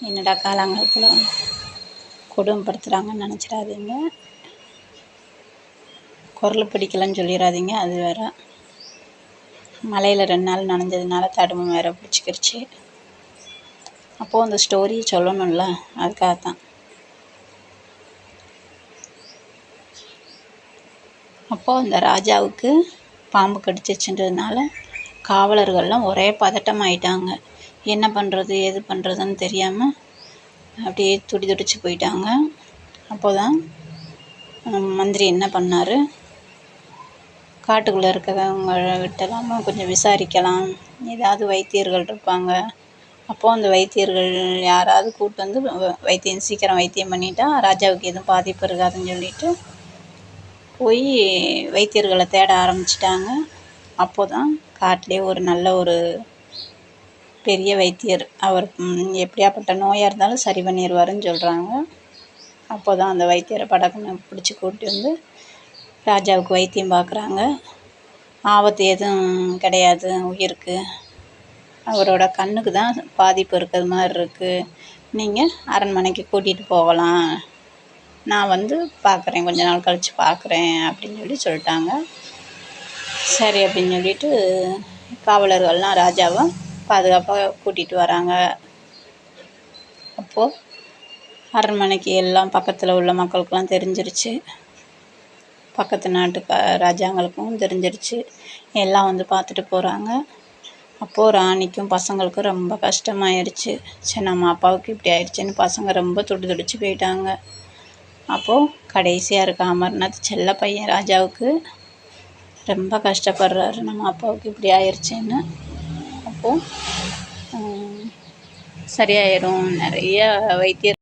என்னடா காலங்காலத்தில் கொடுமைப்படுத்துகிறாங்கன்னு நினச்சிடாதீங்க. குரல் பிடிக்கலன்னு சொல்லிடாதீங்க. அது வேற மழையில் 2 நாள் நனைஞ்சதுனால தடுமம் வேற பிடிச்சிக்கிருச்சு. அப்போது அந்த ஸ்டோரியை சொல்லணும்ல, அதுக்காகத்தான். அப்போது அந்த ராஜாவுக்கு பாம்பு கடிச்சிச்சுன்றதுனால காவலர்கள்லாம் ஒரே பதட்டமாயிட்டாங்க. என்ன பண்ணுறது ஏது பண்ணுறதுன்னு தெரியாமல் அப்படியே துடிச்சு போயிட்டாங்க. அப்போ தான் மந்திரி என்ன பண்ணார், காட்டுக்குள்ளே இருக்கிறவங்க விட்டெல்லாம் கொஞ்சம் விசாரிக்கலாம், ஏதாவது வைத்தியர்கள் இருப்பாங்க. அப்போது அந்த வைத்தியர்கள் யாராவது கூப்பிட்டு வந்து சீக்கிரம் வைத்தியம் பண்ணிட்டா ராஜாவுக்கு எதுவும் பாதிப்பு இருக்காதுன்னு சொல்லிட்டு போய் வைத்தியர்களை தேட ஆரம்பிச்சிட்டாங்க. அப்போ தான் காட்டிலே ஒரு நல்ல ஒரு பெரிய வைத்தியர், அவர் எப்படியாப்பட்ட நோயாக இருந்தாலும் சரி பண்ணிடுவாருன்னு சொல்கிறாங்க. அப்போ தான் அந்த வைத்தியரை படக்குன்னு பிடிச்சி கூட்டி வந்து ராஜாவுக்கு வைத்தியம் பார்க்குறாங்க. ஆபத்து எதுவும் கிடையாது உயிருக்கு, அவரோட கண்ணுக்கு தான் பாதிப்பு இருக்கிறது மாதிரி இருக்குது, நீங்கள் அரண்மனைக்கு கூட்டிகிட்டு போகலாம், நான் வந்து பார்க்குறேன், கொஞ்ச நாள் கழித்து பார்க்குறேன் அப்படின்னு சொல்லிட்டாங்க. சரி அப்படின்னு சொல்லிட்டு காவலர்கள்லாம் ராஜாவை பாதுகாப்பாக கூட்டிகிட்டு வராங்க. அப்போது அரண்மனைக்கு எல்லாம் பக்கத்தில் உள்ள மக்களுக்கெல்லாம் தெரிஞ்சிருச்சு, பக்கத்து நாட்டு ராஜாங்களுக்கும் தெரிஞ்சிருச்சு. எல்லாம் வந்து பார்த்துட்டு போகிறாங்க. அப்போது ராணிக்கும் பசங்களுக்கும் ரொம்ப கஷ்டமாயிடுச்சு. சரி, நம்ம அப்பாவுக்கு இப்படி ஆயிடுச்சுன்னு பசங்க ரொம்ப துடிச்சு போயிட்டாங்க. அப்போது கடைசியாக இருக்க அமர்நாத் செல்ல பையன் ராஜாவுக்கு ரொம்ப கஷ்டப்படுறாரு, நம்ம அப்பாவுக்கு இப்படி ஆயிடுச்சுன்னு. அப்போது சரியாயிடும், நிறைய வைத்தியர்